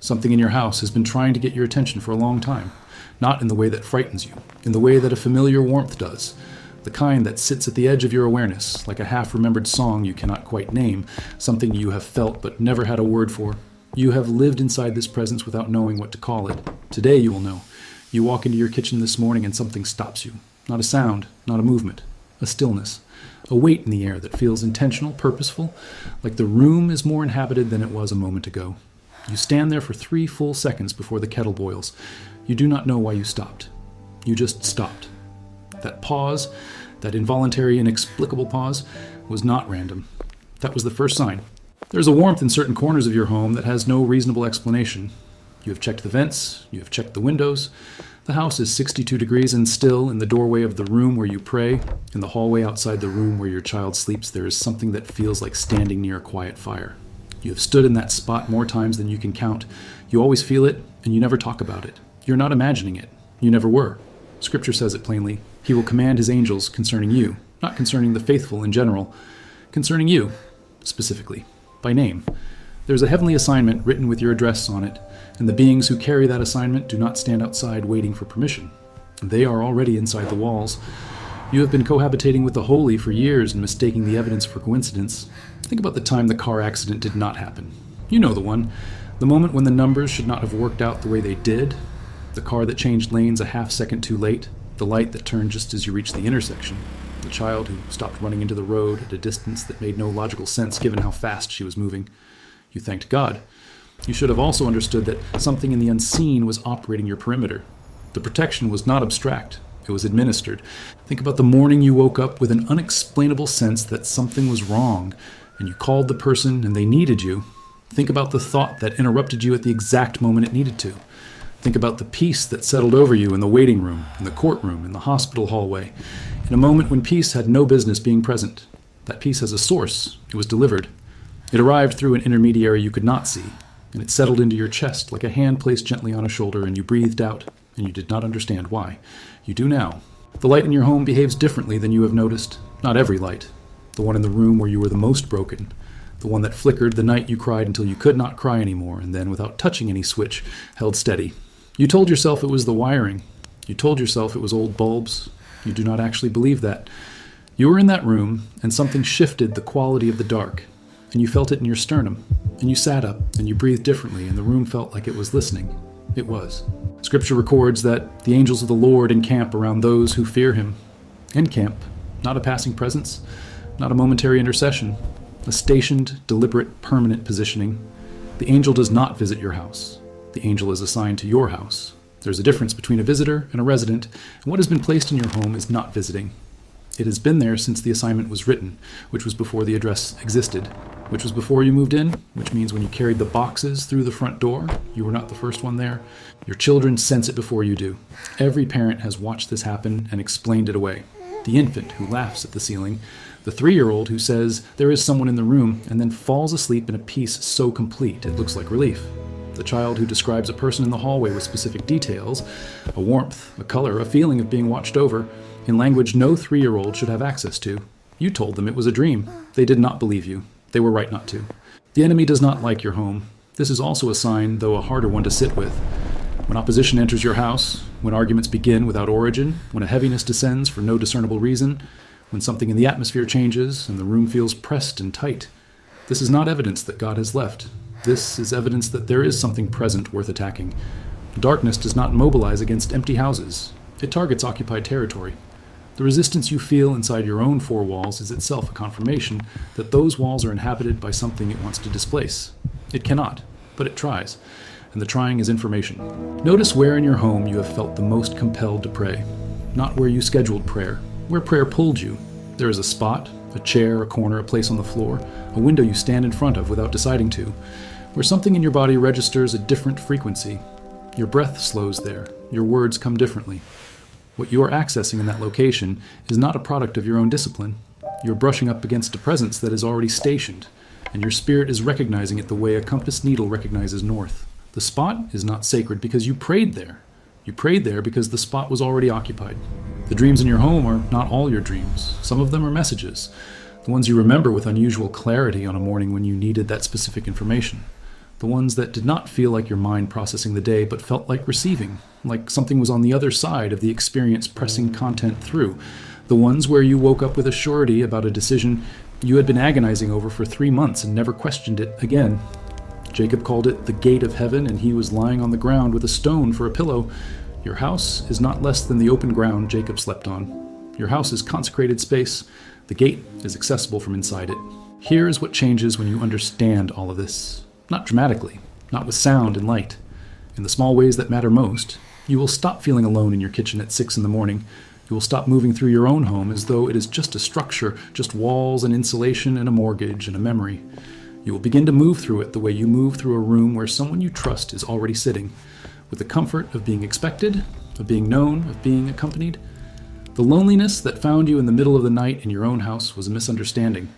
Something in your house has been trying to get your attention for a long time, not in the way that frightens you, in the way that a familiar warmth does, the kind that sits at the edge of your awareness, like a half-remembered song you cannot quite name, something you have felt but never had a word for. You have lived inside this presence without knowing what to call it. Today you will know. You walk into your kitchen this morning and something stops you. Not a sound, not a movement, a stillness, a weight in the air that feels intentional, purposeful, like the room is more inhabited than it was a moment ago. You stand there for 3 full seconds before the kettle boils. You do not know why you stopped. You just stopped. That pause, that involuntary, inexplicable pause, was not random. That was the first sign. There's a warmth in certain corners of your home that has no reasonable explanation. You have checked the vents, you have checked the windows. The house is 62 degrees and still, in the doorway of the room where you pray, in the hallway outside the room where your child sleeps, there is something that feels like standing near a quiet fire. You have stood in that spot more times than you can count. You always feel it, and you never talk about it. You're not imagining it. You never were. Scripture says it plainly. He will command his angels concerning you, not concerning the faithful in general, concerning you, specifically, by name. There's a heavenly assignment written with your address on it, and the beings who carry that assignment do not stand outside waiting for permission. They are already inside the walls. You have been cohabitating with the holy for years and mistaking the evidence for coincidence. Think about the time the car accident did not happen. You know the one. The moment when the numbers should not have worked out the way they did. The car that changed lanes a half second too late. The light that turned just as you reached the intersection. The child who stopped running into the road at a distance that made no logical sense given how fast she was moving. You thanked God. You should have also understood that something in the unseen was operating your perimeter. The protection was not abstract. It was administered. Think about the morning you woke up with an unexplainable sense that something was wrong, and you called the person and they needed you. Think about the thought that interrupted you at the exact moment it needed to. Think about the peace that settled over you in the waiting room, in the courtroom, in the hospital hallway, in a moment when peace had no business being present. That peace has a source. It was delivered. It arrived through an intermediary you could not see, and it settled into your chest like a hand placed gently on a shoulder, and you breathed out, and you did not understand why. You do now. The light in your home behaves differently than you have noticed. Not every light. The one in the room where you were the most broken. The one that flickered the night you cried until you could not cry anymore, and then, without touching any switch, held steady. You told yourself it was the wiring. You told yourself it was old bulbs. You do not actually believe that. You were in that room, and something shifted the quality of the dark, and you felt it in your sternum, and you sat up, and you breathed differently, and the room felt like it was listening. It was. Scripture records that the angels of the Lord encamp around those who fear him. Encamp, not a passing presence, not a momentary intercession, a stationed, deliberate, permanent positioning. The angel does not visit your house. The angel is assigned to your house. There's a difference between a visitor and a resident, and what has been placed in your home is not visiting. It has been there since the assignment was written, which was before the address existed, which was before you moved in, which means when you carried the boxes through the front door, you were not the first one there. Your children sense it before you do. Every parent has watched this happen and explained it away. The infant who laughs at the ceiling, the 3-year-old who says there is someone in the room and then falls asleep in a peace so complete it looks like relief. The child who describes a person in the hallway with specific details, a warmth, a color, a feeling of being watched over, in language no 3-year-old should have access to. You told them it was a dream. They did not believe you. They were right not to. The enemy does not like your home. This is also a sign, though a harder one to sit with. When opposition enters your house, when arguments begin without origin, when a heaviness descends for no discernible reason, when something in the atmosphere changes and the room feels pressed and tight, this is not evidence that God has left. This is evidence that there is something present worth attacking. Darkness does not mobilize against empty houses. It targets occupied territory. The resistance you feel inside your own 4 walls is itself a confirmation that those walls are inhabited by something it wants to displace. It cannot, but it tries, and the trying is information. Notice where in your home you have felt the most compelled to pray. Not where you scheduled prayer, where prayer pulled you. There is a spot, a chair, a corner, a place on the floor, a window you stand in front of without deciding to, where something in your body registers a different frequency. Your breath slows there. Your words come differently. What you are accessing in that location is not a product of your own discipline. You're brushing up against a presence that is already stationed, and your spirit is recognizing it the way a compass needle recognizes north. The spot is not sacred because you prayed there. You prayed there because the spot was already occupied. The dreams in your home are not all your dreams. Some of them are messages, the ones you remember with unusual clarity on a morning when you needed that specific information. The ones that did not feel like your mind processing the day, but felt like receiving, like something was on the other side of the experience pressing content through. The ones where you woke up with a surety about a decision you had been agonizing over for 3 months and never questioned it again. Jacob called it the gate of heaven, and he was lying on the ground with a stone for a pillow. Your house is not less than the open ground Jacob slept on. Your house is consecrated space. The gate is accessible from inside it. Here is what changes when you understand all of this. Not dramatically, not with sound and light. In the small ways that matter most, you will stop feeling alone in your kitchen at 6 in the morning. You will stop moving through your own home as though it is just a structure, just walls and insulation and a mortgage and a memory. You will begin to move through it the way you move through a room where someone you trust is already sitting, with the comfort of being expected, of being known, of being accompanied. The loneliness that found you in the middle of the night in your own house was a misunderstanding.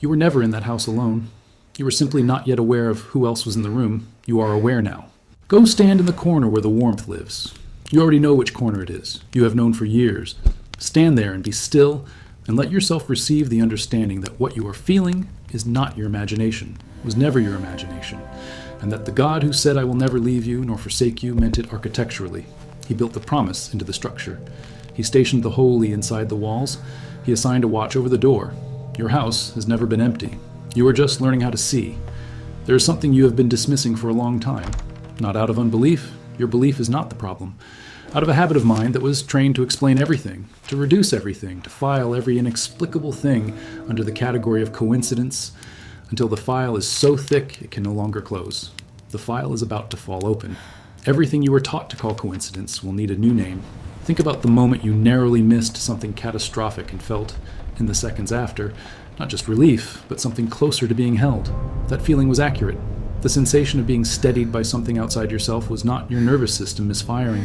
You were never in that house alone. You were simply not yet aware of who else was in the room. You are aware now. Go stand in the corner where the warmth lives. You already know which corner it is. You have known for years. Stand there and be still, and let yourself receive the understanding that what you are feeling is not your imagination, was never your imagination, and that the God who said, "I will never leave you nor forsake you," meant it architecturally. He built the promise into the structure. He stationed the holy inside the walls. He assigned a watch over the door. Your house has never been empty. You are just learning how to see. There is something you have been dismissing for a long time. Not out of unbelief. Your belief is not the problem. Out of a habit of mind that was trained to explain everything, to reduce everything, to file every inexplicable thing under the category of coincidence, until the file is so thick it can no longer close. The file is about to fall open. Everything you were taught to call coincidence will need a new name. Think about the moment you narrowly missed something catastrophic and felt, in the seconds after, not just relief, but something closer to being held. That feeling was accurate. The sensation of being steadied by something outside yourself was not your nervous system misfiring.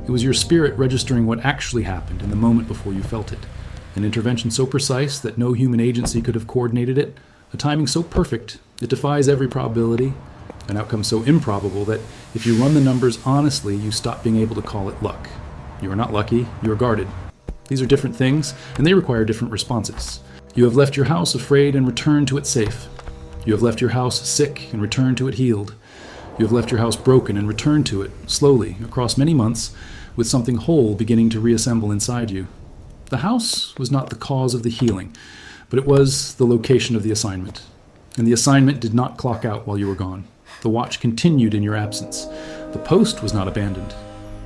It was your spirit registering what actually happened in the moment before you felt it. An intervention so precise that no human agency could have coordinated it, a timing so perfect it defies every probability, an outcome so improbable that if you run the numbers honestly, you stop being able to call it luck. You are not lucky, you are guarded. These are different things, and they require different responses. You have left your house afraid and returned to it safe. You have left your house sick and returned to it healed. You have left your house broken and returned to it, slowly, across many months, with something whole beginning to reassemble inside you. The house was not the cause of the healing, but it was the location of the assignment. And the assignment did not clock out while you were gone. The watch continued in your absence. The post was not abandoned.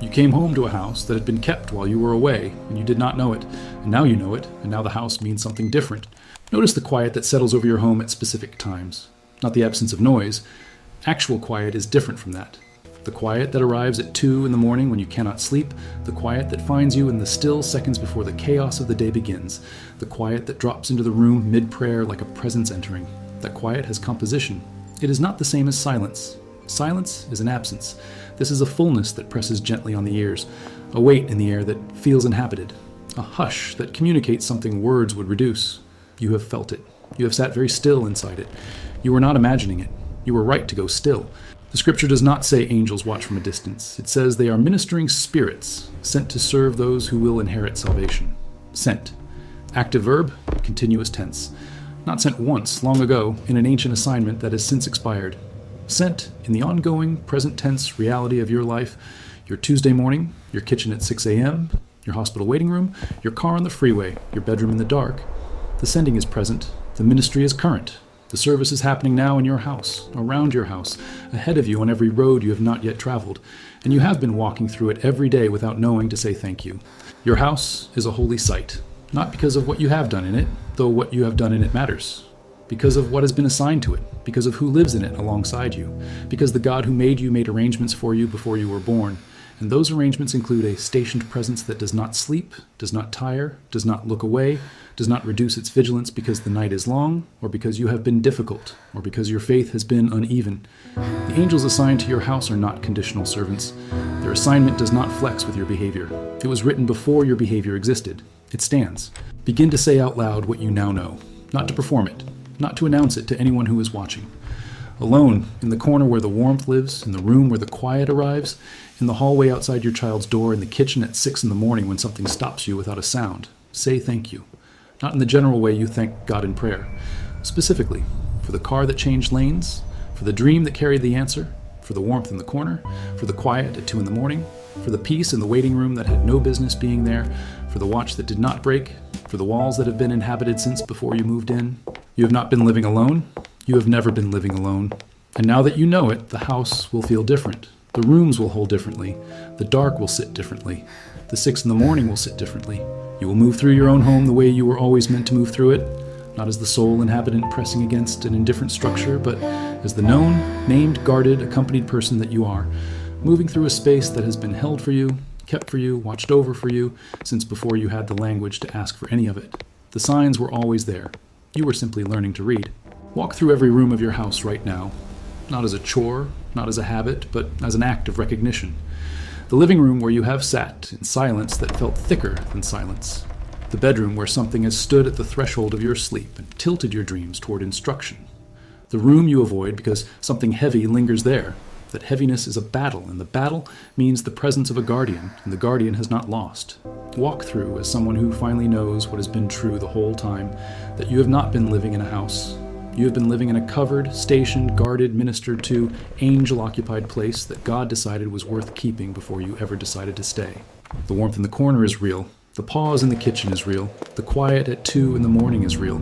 You came home to a house that had been kept while you were away, and you did not know it. And now you know it, and now the house means something different. Notice the quiet that settles over your home at specific times. Not the absence of noise. Actual quiet is different from that. The quiet that arrives at 2 in the morning when you cannot sleep, the quiet that finds you in the still seconds before the chaos of the day begins, the quiet that drops into the room mid-prayer like a presence entering. That quiet has composition. It is not the same as silence. Silence is an absence. This is a fullness that presses gently on the ears, a weight in the air that feels inhabited, a hush that communicates something words would reduce. You have felt it. You have sat very still inside it. You were not imagining it. You were right to go still. The scripture does not say angels watch from a distance. It says they are ministering spirits sent to serve those who will inherit salvation. Sent. Active verb, continuous tense. Not sent once, long ago, in an ancient assignment that has since expired. Sent in the ongoing, present tense reality of your life, your Tuesday morning, your kitchen at 6 a.m., your hospital waiting room, your car on the freeway, your bedroom in the dark. The sending is present. The ministry is current. The service is happening now in your house, around your house, ahead of you on every road you have not yet traveled, and you have been walking through it every day without knowing to say thank you. Your house is a holy site, not because of what you have done in it, though what you have done in it matters, because of what has been assigned to it, because of who lives in it alongside you, because the God who made you made arrangements for you before you were born, and those arrangements include a stationed presence that does not sleep, does not tire, does not look away, does not reduce its vigilance because the night is long, or because you have been difficult, or because your faith has been uneven. The angels assigned to your house are not conditional servants. Their assignment does not flex with your behavior. It was written before your behavior existed. It stands. Begin to say out loud what you now know, not to perform it, not to announce it to anyone who is watching. Alone, in the corner where the warmth lives, in the room where the quiet arrives, in the hallway outside your child's door, in the kitchen at 6 in the morning when something stops you without a sound, say thank you. Not in the general way you thank God in prayer. Specifically, for the car that changed lanes, For the dream that carried the answer, for the warmth in the corner, for the quiet at 2 a.m, for the peace in the waiting room that had no business being there, for the watch that did not break, for the walls that have been inhabited since before you moved in. You have not been living alone. You have never been living alone. And now that you know it, the house will feel different. The rooms will hold differently. The dark will sit differently. The 6 a.m. will sit differently. You will move through your own home the way you were always meant to move through it, not as the sole inhabitant pressing against an indifferent structure, but as the known, named, guarded, accompanied person that you are, moving through a space that has been held for you, kept for you, watched over for you, since before you had the language to ask for any of it. The signs were always there. You were simply learning to read. Walk through every room of your house right now, not as a chore, not as a habit, but as an act of recognition. The living room where you have sat in silence that felt thicker than silence. The bedroom where something has stood at the threshold of your sleep and tilted your dreams toward instruction. The room you avoid because something heavy lingers there. That heaviness is a battle, and the battle means the presence of a guardian, and the guardian has not lost. Walk through as someone who finally knows what has been true the whole time, that you have not been living in a house. You have been living in a covered, stationed, guarded, ministered to, angel-occupied place that God decided was worth keeping before you ever decided to stay. The warmth in the corner is real. The pause in the kitchen is real. The quiet at 2 a.m. is real.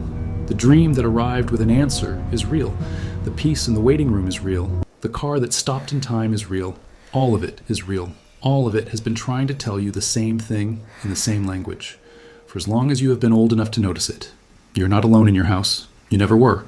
The dream that arrived with an answer is real. The peace in the waiting room is real. The car that stopped in time is real. All of it is real. All of it has been trying to tell you the same thing in the same language. For as long as you have been old enough to notice it. You're not alone in your house. You never were.